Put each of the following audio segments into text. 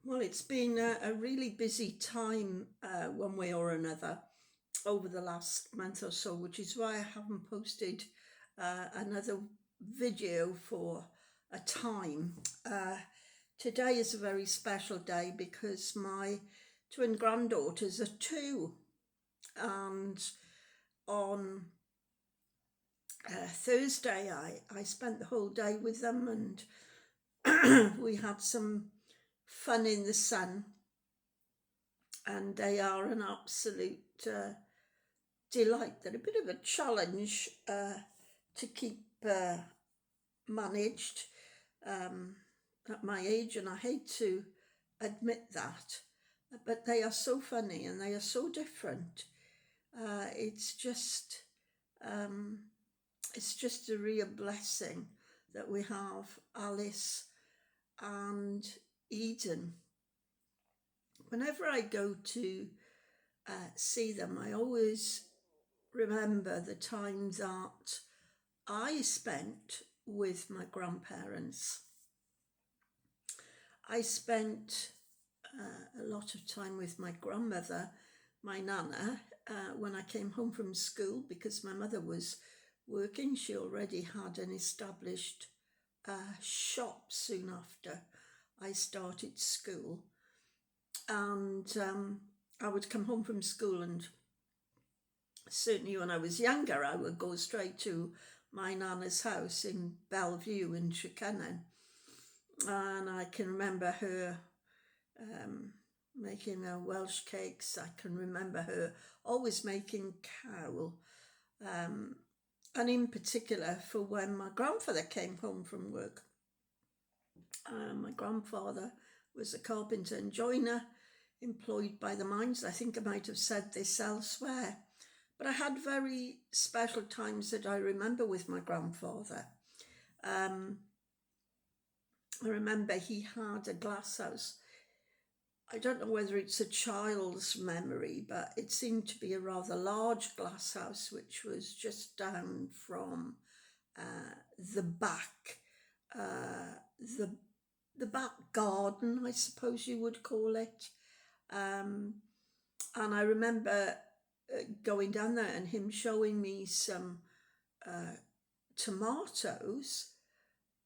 Well, it's been a really busy time, one way or another, over the last month or so, which is why I haven't posted another video for a time. Today is a very special day because my twin granddaughters are two, and on Thursday I spent the whole day with them, and we had some fun in the sun, and they are an absolute delight. They're a bit of a challenge to keep managed at my age, and I hate to admit that, but they are so funny and they are so different. It's just um, it's just a real blessing that we have Alice and Eden. Whenever I go to see them, I always remember the time that I spent with my grandparents. I spent a lot of time with my grandmother, my nana, when I came home from school because my mother was working. She already had an established shop soon after I started school. And I would come home from school, and certainly when I was younger, I would go straight to my nana's house in Bellevue in Trekennan. And I can remember her making Welsh cakes. I can remember her always making cawl. And in particular, for when my grandfather came home from work. My grandfather was a carpenter and joiner employed by the mines. I think I might have said this elsewhere. But I had very special times that I remember with my grandfather. I remember he had a glass house. I don't know whether it's a child's memory, but it seemed to be a rather large glass house, which was just down from the back, the back garden, I suppose you would call it. And I remember going down there and him showing me some tomatoes,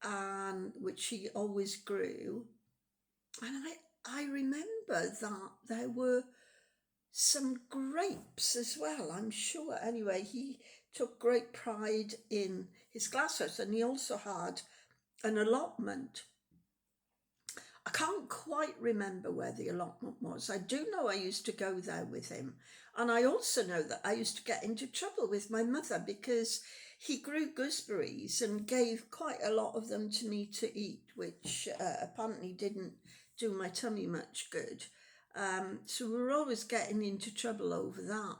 and which he always grew. And I remember that there were some grapes as well, I'm sure. Anyway, he took great pride in his glasshouse, and he also had an allotment. I can't quite remember where the allotment was. I do know I used to go there with him. And I also know that I used to get into trouble with my mother because he grew gooseberries and gave quite a lot of them to me to eat, which apparently didn't do my tummy much good. So we were always getting into trouble over that.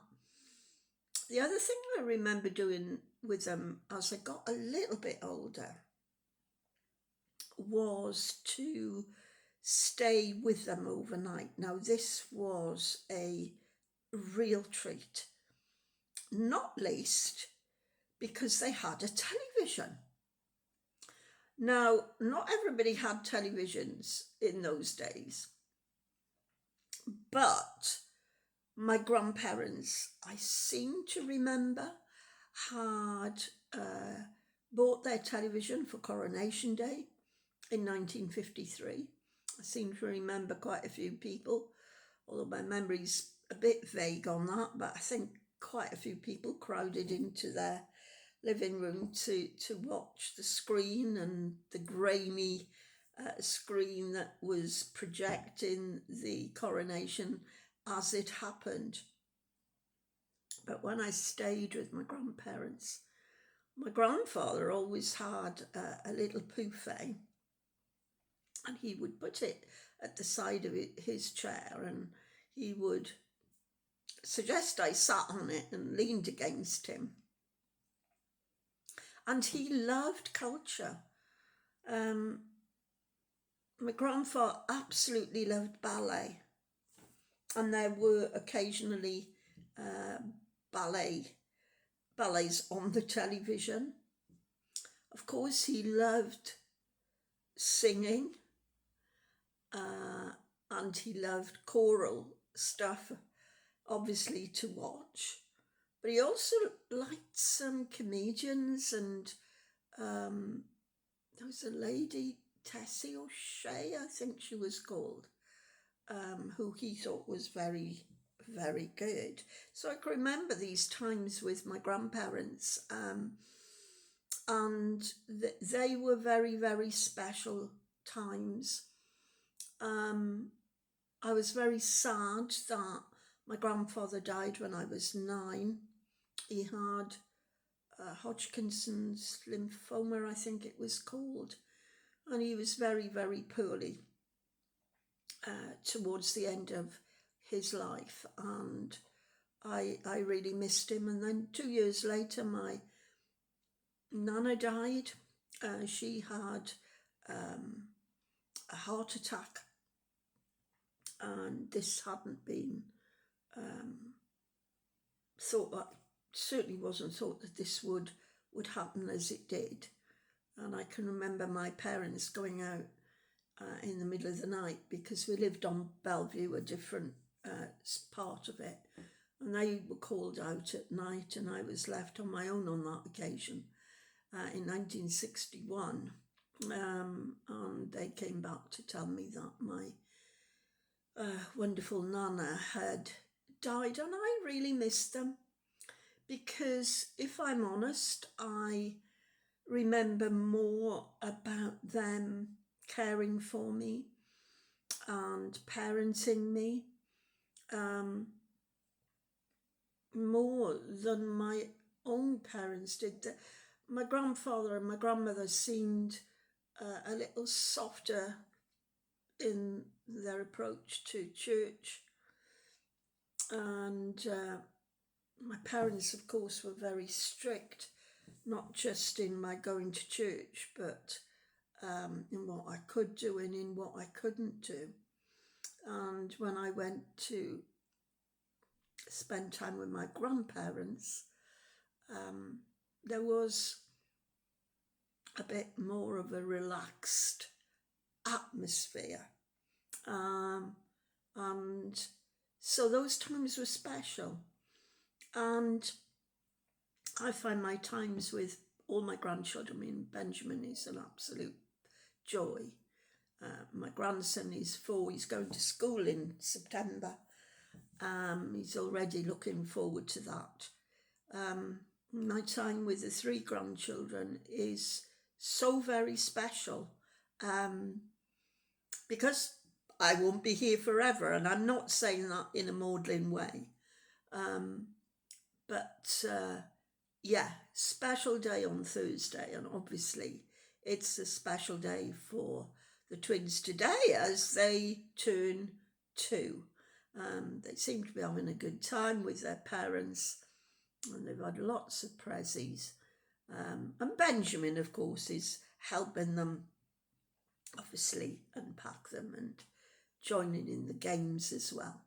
The other thing I remember doing with them as I got a little bit older was to stay with them overnight. Now, this was a real treat, not least because they had a television. Now, not everybody had televisions in those days, but my grandparents, I seem to remember, had bought their television for Coronation Day in 1953. I seem to remember quite a few people, although my memory's a bit vague on that, but I think quite a few people crowded into their living room to watch the screen, and the grainy screen that was projecting the coronation as it happened. But when I stayed with my grandparents, my grandfather always had a little buffet, and he would put it at the side of his chair, and he would suggest I sat on it and leaned against him. And he loved culture. My grandfather absolutely loved ballet, and there were occasionally ballets on the television. Of course, he loved singing, and he loved choral stuff, obviously, to watch. But he also liked some comedians, and there was a lady, Tessie O'Shea, I think she was called, who he thought was very, very good. So I can remember these times with my grandparents, and they were very, very special times. I was very sad that my grandfather died when I was 9. He had Hodgkinson's lymphoma, I think it was called, and he was very, very poorly towards the end of his life, and I really missed him. And then 2 years later, my nana died. She had a heart attack, and this hadn't been thought, certainly wasn't thought that this would happen as it did. And I can remember my parents going out in the middle of the night, because we lived on Bellevue, a different part of it, and they were called out at night, and I was left on my own on that occasion in 1961, and they came back to tell me that my wonderful nana had died, and I really missed them, because if I'm honest, I remember more about them caring for me and parenting me more than my own parents did. My grandfather and my grandmother seemed a little softer in their approach to church, and my parents, of course, were very strict, not just in my going to church, but in what I could do and in what I couldn't do. And when I went to spend time with my grandparents, there was a bit more of a relaxed atmosphere. And so those times were special. And I find my times with all my grandchildren, I mean, Benjamin is an absolute joy. My grandson is 4, he's going to school in September. He's already looking forward to that. My time with the 3 grandchildren is so very special, because I won't be here forever, and I'm not saying that in a maudlin way. But yeah, special day on Thursday, and obviously it's a special day for the twins today as they turn 2. They seem to be having a good time with their parents, and they've had lots of prezzies. And Benjamin, of course, is helping them, obviously, unpack them and joining in the games as well.